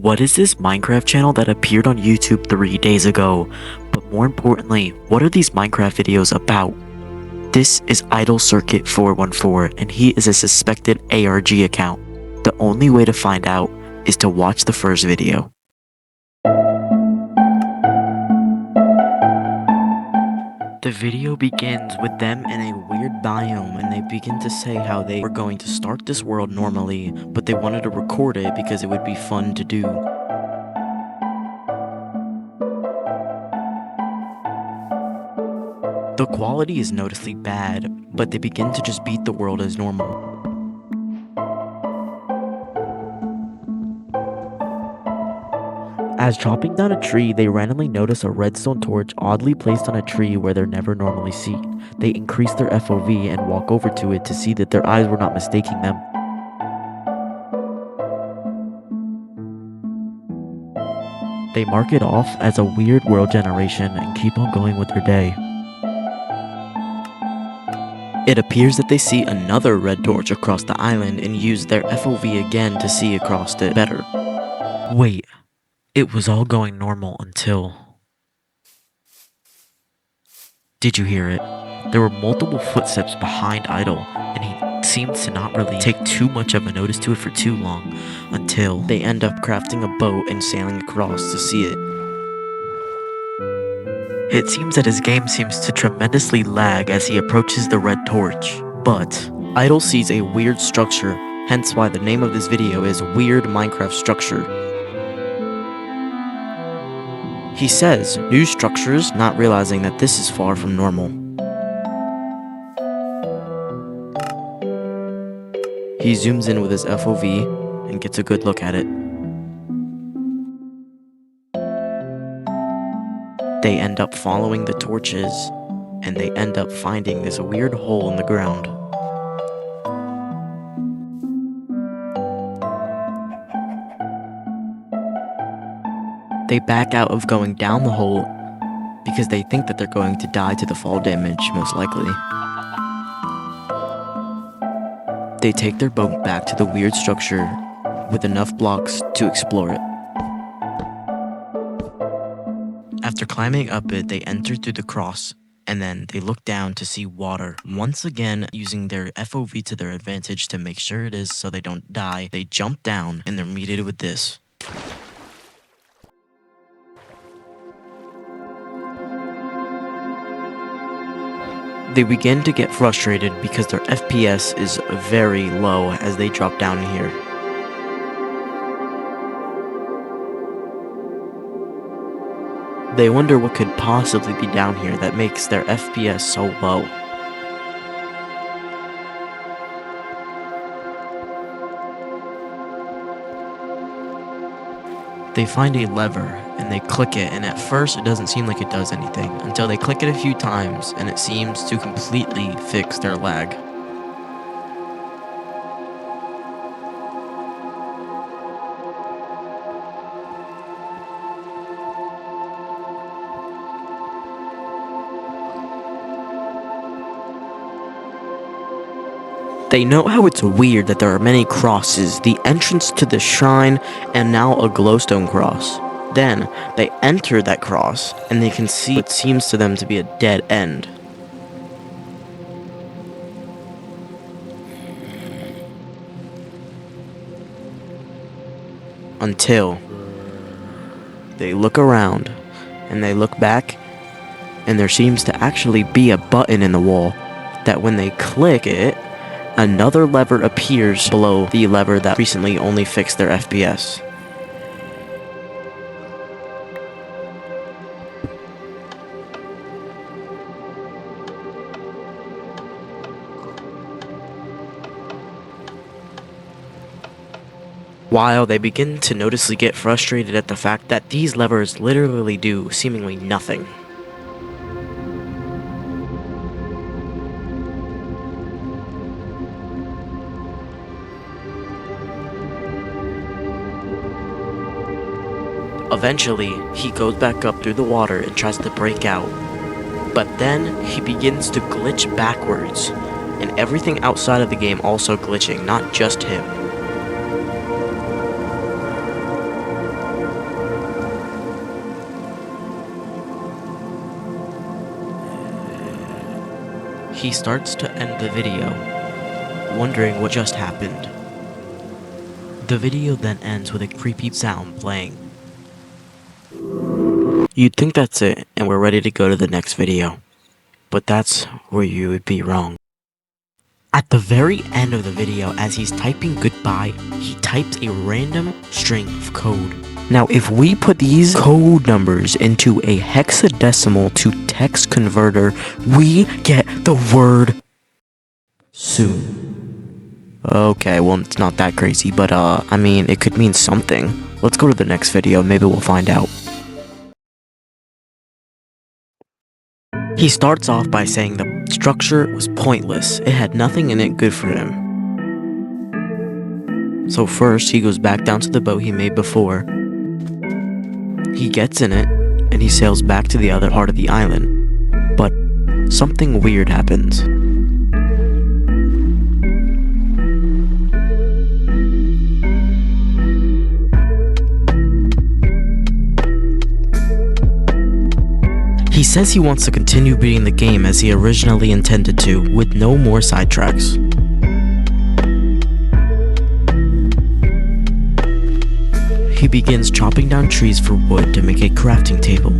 What is this Minecraft channel that appeared on YouTube 3 days ago? But more importantly, what are these Minecraft videos about? This is IdleCircuit414 and he is a suspected ARG account. The only way to find out is to watch the first video. The video begins with them in a weird biome and they begin to say how they were going to start this world normally, but they wanted to record it because it would be fun to do. The quality is noticeably bad, but they begin to just beat the world as normal. As chopping down a tree, they randomly notice a redstone torch oddly placed on a tree where they're never normally seen. They increase their FOV and walk over to it to see that their eyes were not mistaking them. They mark it off as a weird world generation and keep on going with their day. It appears that they see another red torch across the island and use their FOV again to see across it better. Wait. It was all going normal until... Did you hear it? There were multiple footsteps behind Idle, and he seemed to not really take too much of a notice to it for too long, until they end up crafting a boat and sailing across to see it. It seems that his game seems to tremendously lag as he approaches the red torch, but Idle sees a weird structure, hence why the name of this video is Weird Minecraft Structure. He says, new structures, not realizing that this is far from normal. He zooms in with his FOV and gets a good look at it. They end up following the torches, and they end up finding this weird hole in the ground. They back out of going down the hole because they think that they're going to die to the fall damage, most likely. They take their boat back to the weird structure with enough blocks to explore it. After climbing up it, they enter through the cross, and then they look down to see water. Once again, using their FOV to their advantage to make sure it is so they don't die, they jump down and they're meted with this. They begin to get frustrated because their FPS is very low as they drop down here. They wonder what could possibly be down here that makes their FPS so low. They find a lever and they click it, and at first it doesn't seem like it does anything until they click it a few times and it seems to completely fix their lag. They note how it's weird that there are many crosses, the entrance to the shrine, and now a glowstone cross. Then, they enter that cross, and they can see what seems to them to be a dead end. Until they look around, and they look back, and there seems to actually be a button in the wall that when they click it, another lever appears below the lever that recently only fixed their FPS. While they begin to noticeably get frustrated at the fact that these levers literally do seemingly nothing. Eventually, he goes back up through the water and tries to break out. But then, he begins to glitch backwards, and everything outside of the game also glitching, not just him. He starts to end the video, wondering what just happened. The video then ends with a creepy sound playing. You'd think that's it, and we're ready to go to the next video. But that's where you would be wrong. At the very end of the video, as he's typing goodbye, he types a random string of code. Now, if we put these code numbers into a hexadecimal to text converter, we get the word soon. Okay, well, it's not that crazy, but I mean, it could mean something. Let's go to the next video, maybe we'll find out. He starts off by saying the structure was pointless. It had nothing in it good for him. So first, he goes back down to the boat he made before. He gets in it, and he sails back to the other part of the island. But something weird happens. He says he wants to continue beating the game as he originally intended to, with no more sidetracks. He begins chopping down trees for wood to make a crafting table.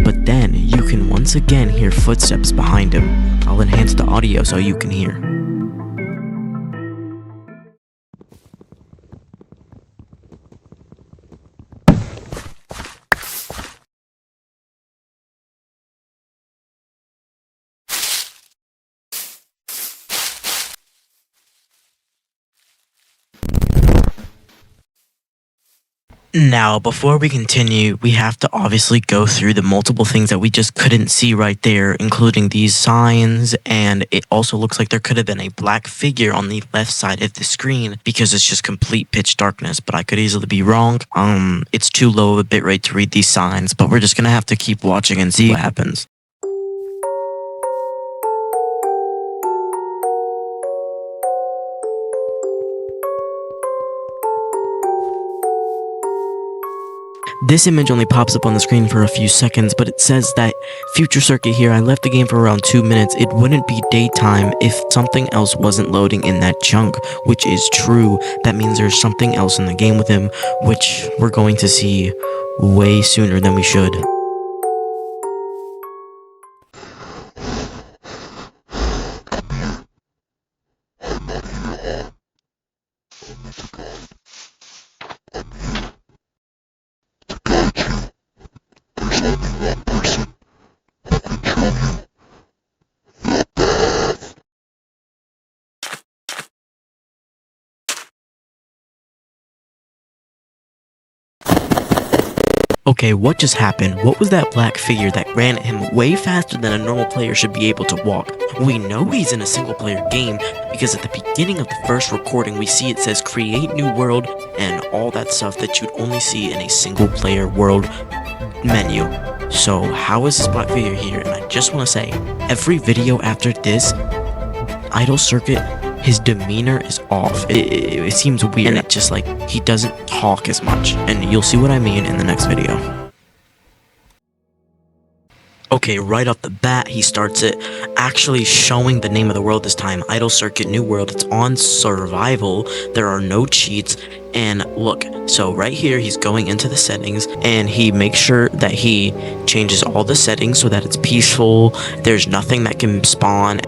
But then, you can once again hear footsteps behind him. I'll enhance the audio so you can hear. Now, before we continue, we have to obviously go through the multiple things that we just couldn't see right there, including these signs, and it also looks like there could have been a black figure on the left side of the screen because it's just complete pitch darkness, but I could easily be wrong. It's too low of a bitrate to read these signs, but we're just gonna have to keep watching and see what happens. This image only pops up on the screen for a few seconds, but it says that Future Circuit here, I left the game for around 2 minutes. It wouldn't be daytime if something else wasn't loading in that chunk, which is true. That means there's something else in the game with him, which we're going to see way sooner than we should. Okay, what just happened? What was that black figure that ran at him way faster than a normal player should be able to walk? We know he's in a single player game because at the beginning of the first recording we see it says create new world and all that stuff that you'd only see in a single player world menu. So how is this black figure here? And I just want to say, every video after this, IdleCircuit, his demeanor is off. It seems weird, and it just like, he doesn't talk as much, and you'll see what I mean in the next video. Okay, right off the bat, he starts it actually showing the name of the world this time, IdleCircuit New World. It's on survival, there are no cheats, and look, so right here, he's going into the settings, and he makes sure that he changes all the settings so that it's peaceful, there's nothing that can spawn.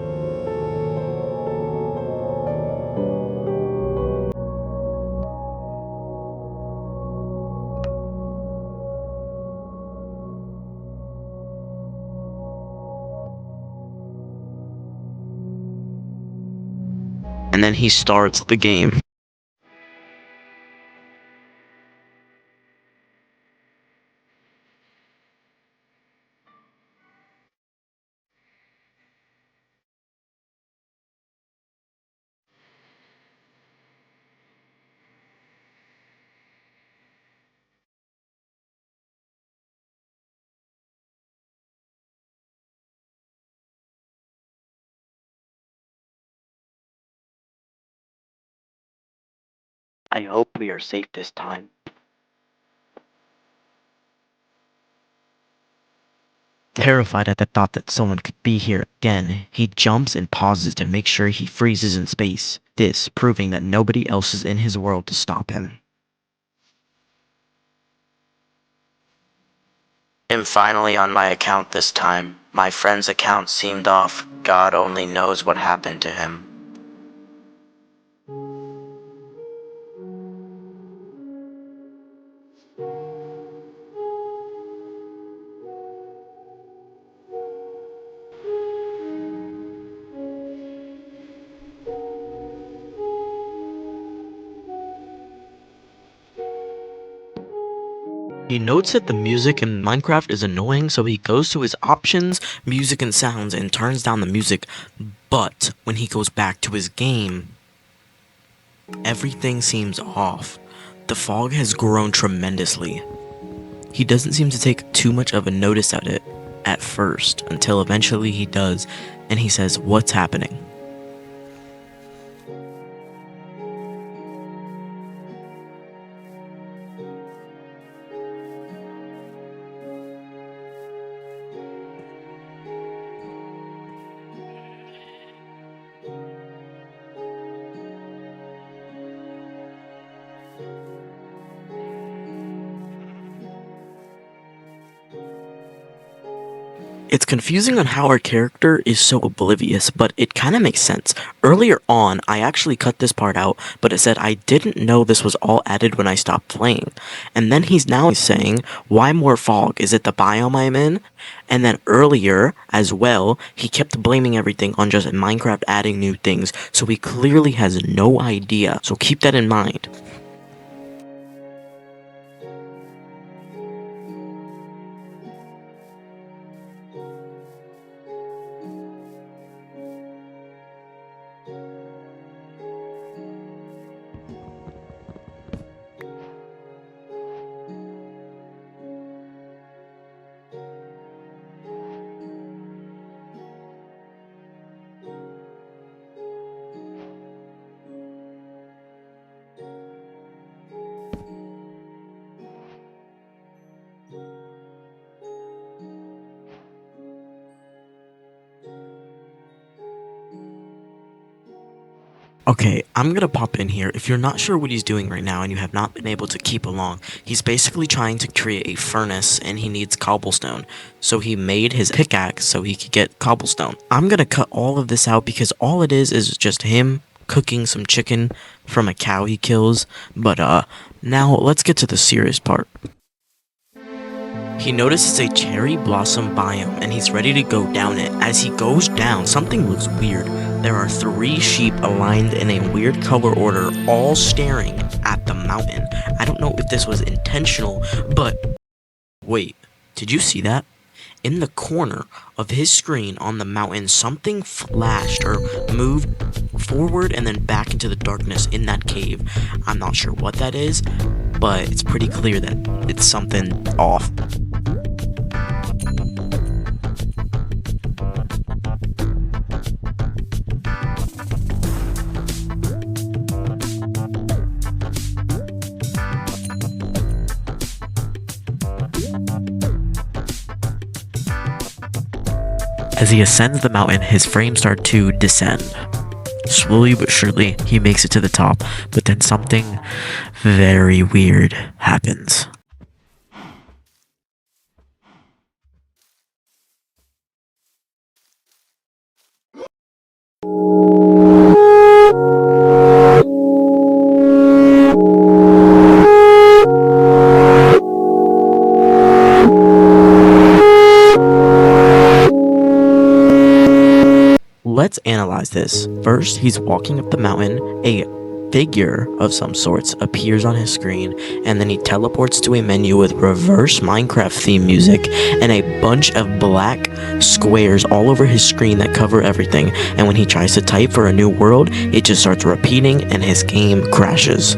And then he starts the game. I hope we are safe this time. Terrified at the thought that someone could be here again, he jumps and pauses to make sure he freezes in space, this proving that nobody else is in his world to stop him. I'm finally on my account this time. My friend's account seemed off. God only knows what happened to him. He notes that the music in Minecraft is annoying, so he goes to his options, music and sounds, and turns down the music. But when he goes back to his game, everything seems off. The fog has grown tremendously. He doesn't seem to take too much of a notice at it at first, until eventually he does, and he says, "What's happening?" It's confusing on how our character is so oblivious, but it kind of makes sense. Earlier on, I actually cut this part out, but it said I didn't know this was all added when I stopped playing. And then he's now saying, why more fog? Is it the biome I'm in? And then earlier, as well, he kept blaming everything on just Minecraft adding new things, so he clearly has no idea, so keep that in mind. Okay, I'm gonna pop in here. If you're not sure what he's doing right now and you have not been able to keep along, he's basically trying to create a furnace and he needs cobblestone. So he made his pickaxe so he could get cobblestone. I'm gonna cut all of this out because all it is just him cooking some chicken from a cow he kills. But now let's get to the serious part. He notices a cherry blossom biome and he's ready to go down it. As he goes down, something looks weird. There are 3 sheep aligned in a weird color order, all staring at the mountain. I don't know if this was intentional, but wait, did you see that? In the corner of his screen on the mountain, something flashed or moved forward and then back into the darkness in that cave. I'm not sure what that is, but it's pretty clear that it's something off. As he ascends the mountain, his frames start to descend. Slowly but surely, he makes it to the top, but then something very weird happens. Let's analyze this. First, he's walking up the mountain, a figure of some sorts appears on his screen, and then he teleports to a menu with reverse Minecraft theme music and a bunch of black squares all over his screen that cover everything, and when he tries to type for a new world, it just starts repeating and his game crashes.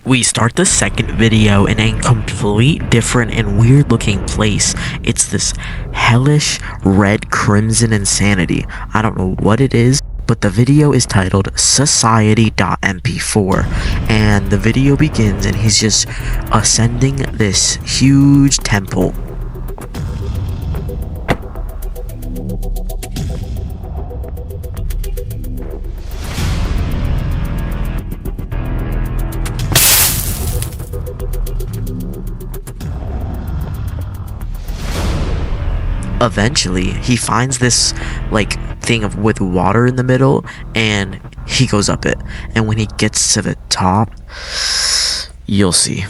We start the second video in a complete different and weird looking place. It's this hellish red crimson insanity. I don't know what it is, but the video is titled Society.mp4, and the video begins and he's just ascending this huge temple. Eventually, he finds this like thing with water in the middle, and he goes up it. And when he gets to the top, you'll see.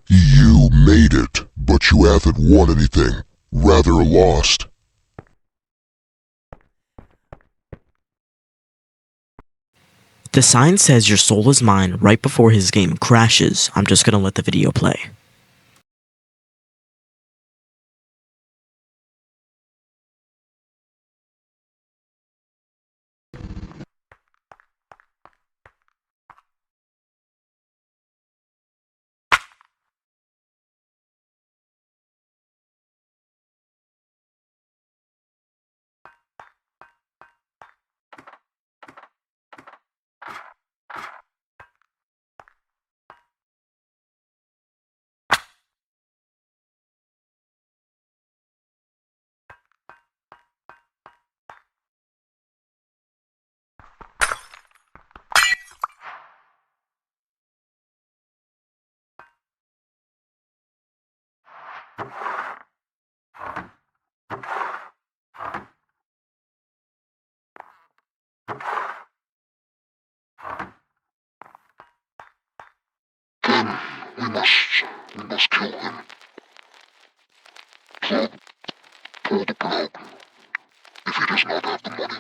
You made it, but you haven't won anything. Rather lost. The sign says your soul is mine right before his game crashes. I'm just gonna let the video play. Then we must kill him. Pull the plug. If he does not have the money,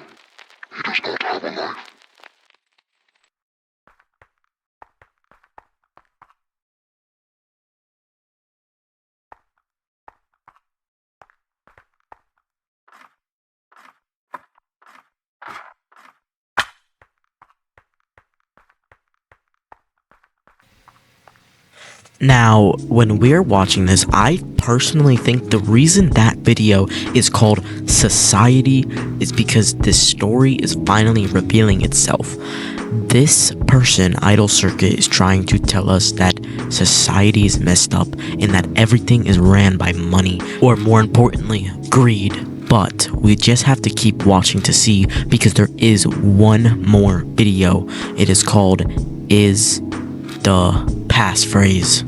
he does not have a life. Now, when we're watching this, I personally think the reason that video is called Society is because this story is finally revealing itself. This person, IdleCircuit, is trying to tell us that society is messed up and that everything is ran by money, or more importantly, greed. But we just have to keep watching to see, because there is one more video. It is called Is the Passphrase.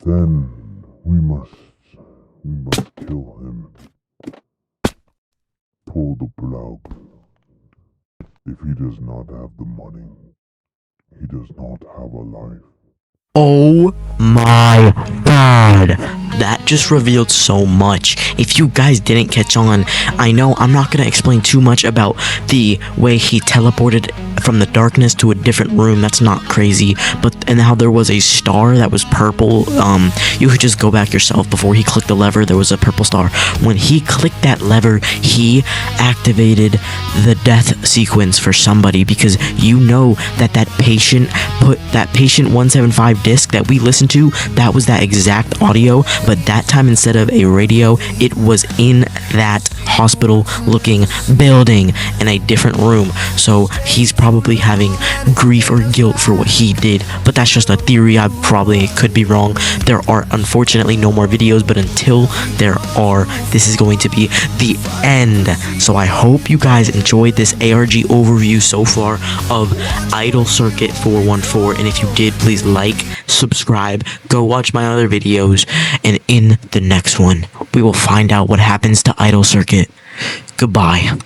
Then We must kill him. Pull the plug. If he does not have the money, he does not have a life. Oh my god, that just revealed so much. If you guys didn't catch on, I know I'm not gonna explain too much about the way he teleported from the darkness to a different room. That's not crazy, and how there was a star that was purple. You could just go back yourself. Before he clicked the lever, there was a purple star. When he clicked that lever, he activated the death sequence for somebody, because you know that patient 175 disc that we listened to, that was that exact audio, but that time instead of a radio, it was in that hospital looking building in a different room. So he's probably having grief or guilt for what he did, but that's just a theory. I probably could be wrong. There are unfortunately no more videos, but until there are, this is going to be the end. So I hope you guys enjoyed this ARG overview so far of IdleCircuit414, and if you did, please like, subscribe, go watch my other videos, and in the next one we will find out what happens to IdleCircuit. Goodbye.